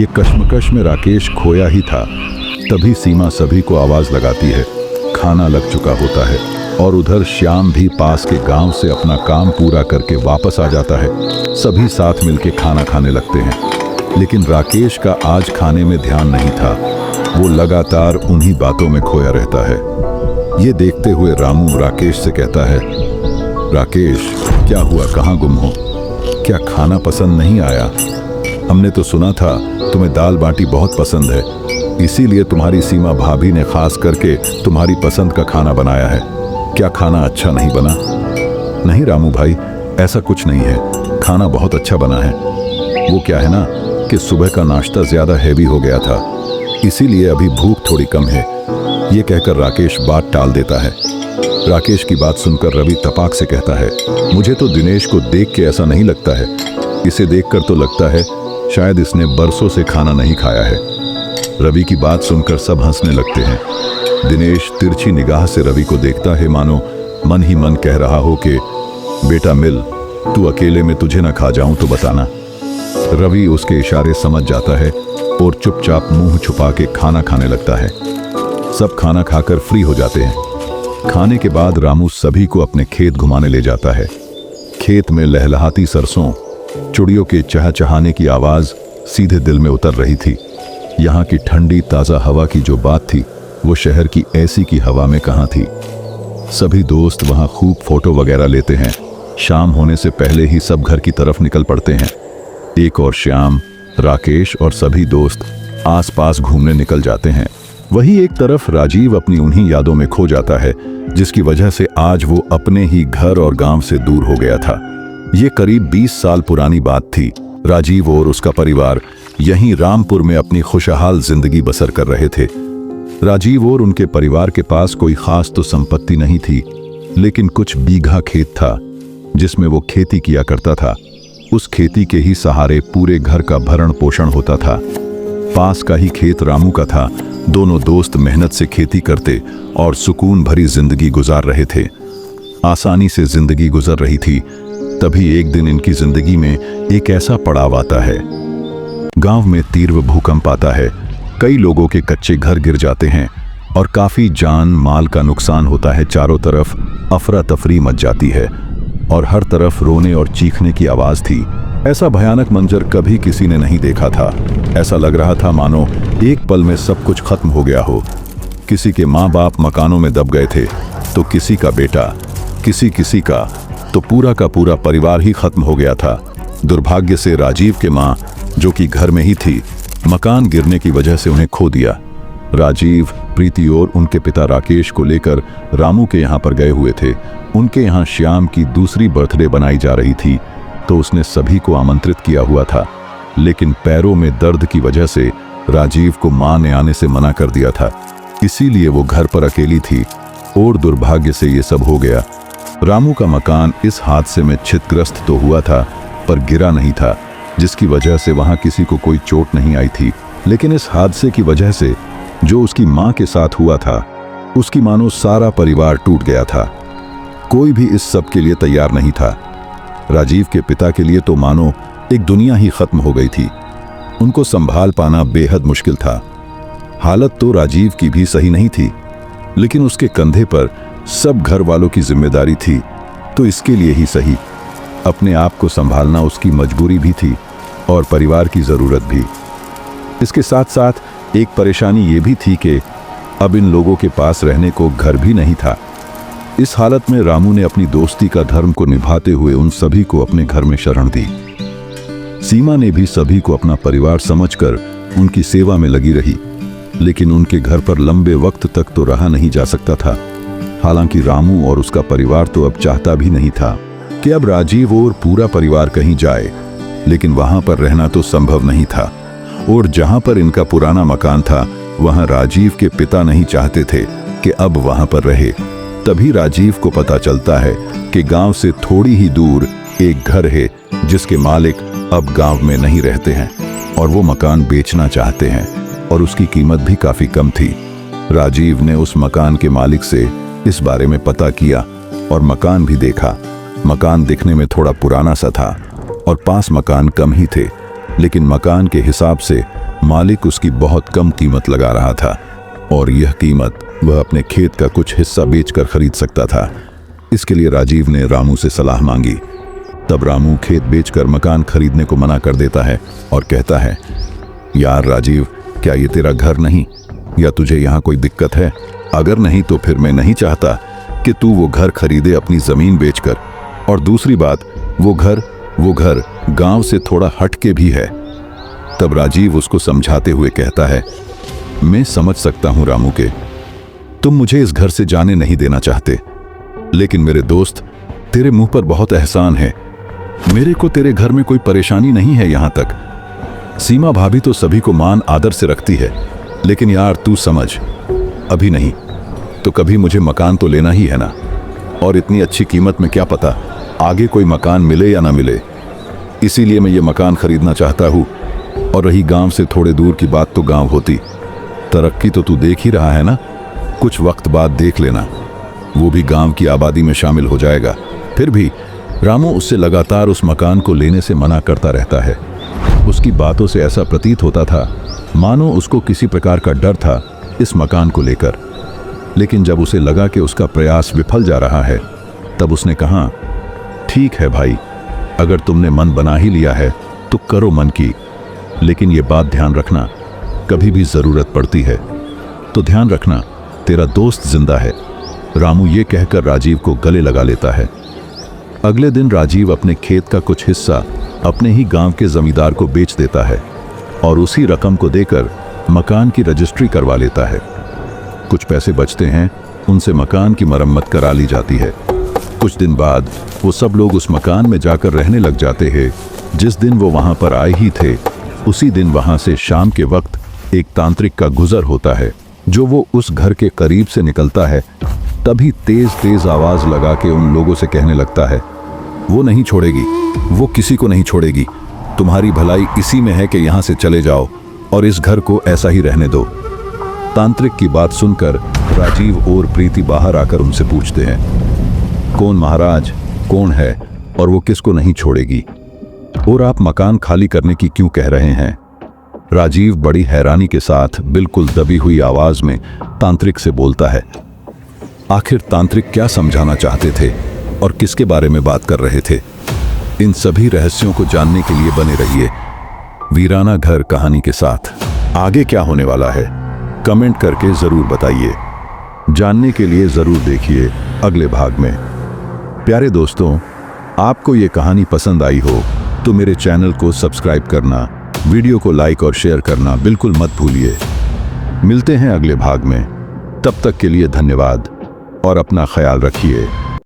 ये कश्मकश में राकेश खोया ही था। तभी सीमा सभी को आवाज लगाती है। खाना लग चुका होता है और उधर श्याम भी पास के गांव से अपना काम पूरा करके वापस आ जाता है। सभी साथ मिलके खाना खाने लगते हैं, लेकिन राकेश का आज खाने में ध्यान नहीं था। वो लगातार उन्हीं बातों में खोया रहता है। ये देखते हुए रामू राकेश से कहता है, राकेश क्या हुआ, कहाँ गुम हो? क्या खाना पसंद नहीं आया? हमने तो सुना था तुम्हें दाल बाटी बहुत पसंद है, इसीलिए तुम्हारी सीमा भाभी ने खास करके तुम्हारी पसंद का खाना बनाया है। क्या खाना अच्छा नहीं बना? नहीं रामू भाई, ऐसा कुछ नहीं है, खाना बहुत अच्छा बना है। वो क्या है ना कि सुबह का नाश्ता ज्यादा हैवी हो गया था, इसीलिए अभी भूख थोड़ी कम है। ये कहकर राकेश बात टाल देता है। राकेश की बात सुनकर रवि तपाक से कहता है, मुझे तो दिनेश को देख के ऐसा नहीं लगता है। इसे देखकर तो लगता है शायद इसने बरसों से खाना नहीं खाया है। रवि की बात सुनकर सब हंसने लगते हैं। दिनेश तिरछी निगाह से रवि को देखता है, मानो मन ही मन कह रहा हो कि बेटा मिल, तू अकेले में तुझे ना खा जाऊं तो बताना। रवि उसके इशारे समझ जाता है और चुपचाप मुंह छुपा के खाना खाने लगता है। सब खाना खाकर फ्री हो जाते हैं। खाने के बाद रामू सभी को अपने खेत घुमाने ले जाता है। खेत में लहलहाती सरसों, चिड़ियों के चहचहाने की आवाज सीधे दिल में उतर रही थी। यहाँ की ठंडी ताज़ा हवा की जो बात थी, वो शहर की ऐसी की हवा में कहाँ थी। सभी दोस्त वहाँ खूब फोटो वगैरह लेते हैं। शाम होने से पहले ही सब घर की तरफ निकल पड़ते हैं। एक और श्याम, राकेश और सभी दोस्त आसपास घूमने निकल जाते हैं। वही एक तरफ राजीव अपनी उन्हीं यादों में खो जाता है, जिसकी वजह से आज वो अपने ही घर और गांव से दूर हो गया था। ये करीब 20 साल पुरानी बात थी। राजीव और उसका परिवार यहीं रामपुर में अपनी खुशहाल जिंदगी बसर कर रहे थे। राजीव और उनके परिवार के पास कोई खास तो संपत्ति नहीं थी, लेकिन कुछ बीघा खेत था जिसमें वो खेती किया करता था। उस खेती के ही सहारे पूरे घर का भरण पोषण होता था। पास का ही खेत रामू का था। दोनों दोस्त मेहनत से खेती करते और सुकून भरी जिंदगी गुजार रहे थे। आसानी से जिंदगी गुजर रही थी। तभी एक दिन इनकी जिंदगी में एक ऐसा पड़ाव आता है। गांव में तीव्र भूकंप आता है। कई लोगों के कच्चे घर गिर जाते हैं और काफी जान माल का नुकसान होता है। चारों तरफ अफरा तफरी मच जाती है और हर तरफ रोने और चीखने की आवाज थी। ऐसा भयानक मंजर कभी किसी ने नहीं देखा था। ऐसा लग रहा था मानो एक पल में सब कुछ खत्म हो गया हो। किसी के माँ बाप मकानों में दब गए थे, तो किसी का बेटा, किसी का तो पूरा का पूरा परिवार ही खत्म हो गया था। दुर्भाग्य से राजीव के माँ, जो कि घर में ही थी, मकान गिरने की वजह से उन्हें खो दिया। राजीव, प्रीति और उनके पिता राकेश को लेकर रामू के यहाँ पर गए हुए थे। उनके यहाँ श्याम की दूसरी बर्थडे बनाई जा रही थी, तो उसने सभी को आमंत्रित किया हुआ था। लेकिन पैरों में दर्द की वजह से राजीव को माँ ने आने से मना कर दिया था, इसीलिए वो घर पर अकेली थी और दुर्भाग्य से ये सब हो गया। रामू का मकान इस हादसे में क्षतिग्रस्त तो हुआ था, पर गिरा नहीं था, जिसकी वजह से वहां किसी को कोई चोट नहीं आई थी। लेकिन इस हादसे की वजह से जो उसकी माँ के साथ हुआ था, उसकी मानो सारा परिवार टूट गया था। कोई भी इस सब के लिए तैयार नहीं था। राजीव के पिता के लिए तो मानो एक दुनिया ही खत्म हो गई थी। उनको संभाल पाना बेहद मुश्किल था। हालत तो राजीव की भी सही नहीं थी, लेकिन उसके कंधे पर सब घर वालों की जिम्मेदारी थी, तो इसके लिए ही सही अपने आप को संभालना उसकी मजबूरी भी थी और परिवार की ज़रूरत भी। इसके साथ साथ एक परेशानी ये भी थी कि अब इन लोगों के पास रहने को घर भी नहीं था। इस हालत में रामू ने अपनी दोस्ती का धर्म को निभाते हुए उन सभी को अपने घर में शरण दी। सीमा ने भी सभी को अपना परिवार समझकर उनकी सेवा में लगी रही, लेकिन उनके घर पर लंबे वक्त तक तो रहा नहीं जा सकता था। हालांकि रामू और उसका परिवार तो अब चाहता भी नहीं था कि अब राजीव और पूरा परिवार कहीं जाए, लेकिन वहां पर रहना तो संभव नहीं था। और जहां पर इनका पुराना मकान था, वहां राजीव के पिता नहीं चाहते थे कि अब वहां पर रहे। तभी राजीव को पता चलता है कि गांव से थोड़ी ही दूर एक घर है जिसके मालिक अब गांव में नहीं रहते हैं और वो मकान बेचना चाहते हैं, और उसकी कीमत भी काफी कम थी। राजीव ने उस मकान के मालिक से इस बारे में पता किया और मकान भी देखा। मकान दिखने में थोड़ा पुराना सा था और 5 मकान कम ही थे, लेकिन मकान के हिसाब से मालिक उसकी बहुत कम कीमत लगा रहा था और यह कीमत वह अपने खेत का कुछ हिस्सा बेचकर खरीद सकता था। इसके लिए राजीव ने रामू से सलाह मांगी। तब रामू खेत बेचकर मकान खरीदने को मना कर देता है और कहता है, यार राजीव, क्या ये तेरा घर नहीं, या तुझे यहाँ कोई दिक्कत है? अगर नहीं तो फिर मैं नहीं चाहता कि तू वो घर खरीदे अपनी जमीन बेचकर। और दूसरी बात, वो घर गांव से थोड़ा हटके भी है। तब राजीव उसको समझाते हुए कहता है, मैं समझ सकता हूं रामू के, तुम मुझे इस घर से जाने नहीं देना चाहते, लेकिन मेरे दोस्त, तेरे मुंह पर बहुत एहसान है। मेरे को तेरे घर में कोई परेशानी नहीं है। यहां तक सीमा भाभी तो सभी को मान आदर से रखती है, लेकिन यार तू समझ, अभी नहीं तो कभी मुझे मकान तो लेना ही है ना। और इतनी अच्छी कीमत में क्या पता आगे कोई मकान मिले या ना मिले, इसीलिए मैं ये मकान खरीदना चाहता हूँ। और रही गांव से थोड़े दूर की बात, तो गांव होती तरक्की तो तू देख ही रहा है ना, कुछ वक्त बाद देख लेना, वो भी गांव की आबादी में शामिल हो जाएगा। फिर भी रामू उससे लगातार उस मकान को लेने से मना करता रहता है। उसकी बातों से ऐसा प्रतीत होता था मानो उसको किसी प्रकार का डर था इस मकान को लेकर। लेकिन जब उसे लगा कि उसका प्रयास विफल जा रहा है, तब उसने कहा, ठीक है भाई, अगर तुमने मन बना ही लिया है तो करो मन की, लेकिन ये बात ध्यान रखना, कभी भी जरूरत पड़ती है तो ध्यान रखना, तेरा दोस्त जिंदा है। रामू ये कहकर राजीव को गले लगा लेता है। अगले दिन राजीव अपने खेत का कुछ हिस्सा अपने ही गांव के जमींदार को बेच देता है और उसी रकम को देकर मकान की रजिस्ट्री करवा लेता है। कुछ पैसे बचते हैं, उनसे मकान की मरम्मत करा ली जाती है। कुछ दिन बाद वो सब लोग उस मकान में जाकर रहने लग जाते हैं। जिस दिन वो वहां पर आए ही थे, उसी दिन वहां से शाम के वक्त एक तांत्रिक का गुजर होता है। जो वो उस घर के करीब से निकलता है, तभी तेज तेज आवाज लगा के उन लोगों से कहने लगता है, वो नहीं छोड़ेगी, वो किसी को नहीं छोड़ेगी, तुम्हारी भलाई इसी में है कि यहाँ से चले जाओ और इस घर को ऐसा ही रहने दो। तांत्रिक की बात सुनकर राजीव और प्रीति बाहर आकर उनसे पूछते हैं, कौन महाराज, कौन है और वो किसको नहीं छोड़ेगी, और आप मकान खाली करने की क्यों कह रहे हैं? राजीव बड़ी हैरानी के साथ बिल्कुल दबी हुई आवाज में तांत्रिक से बोलता है। आखिर तांत्रिक क्या समझाना चाहते थे और किसके बारे में बात कर रहे थे? इन सभी रहस्यों को जानने के लिए बने रहिए वीराना घर कहानी के साथ। आगे क्या होने वाला है कमेंट करके जरूर बताइए। जानने के लिए जरूर देखिए अगले भाग में। प्यारे दोस्तों, आपको ये कहानी पसंद आई हो तो मेरे चैनल को सब्सक्राइब करना, वीडियो को लाइक और शेयर करना बिल्कुल मत भूलिए। मिलते हैं अगले भाग में, तब तक के लिए धन्यवाद और अपना ख्याल रखिए।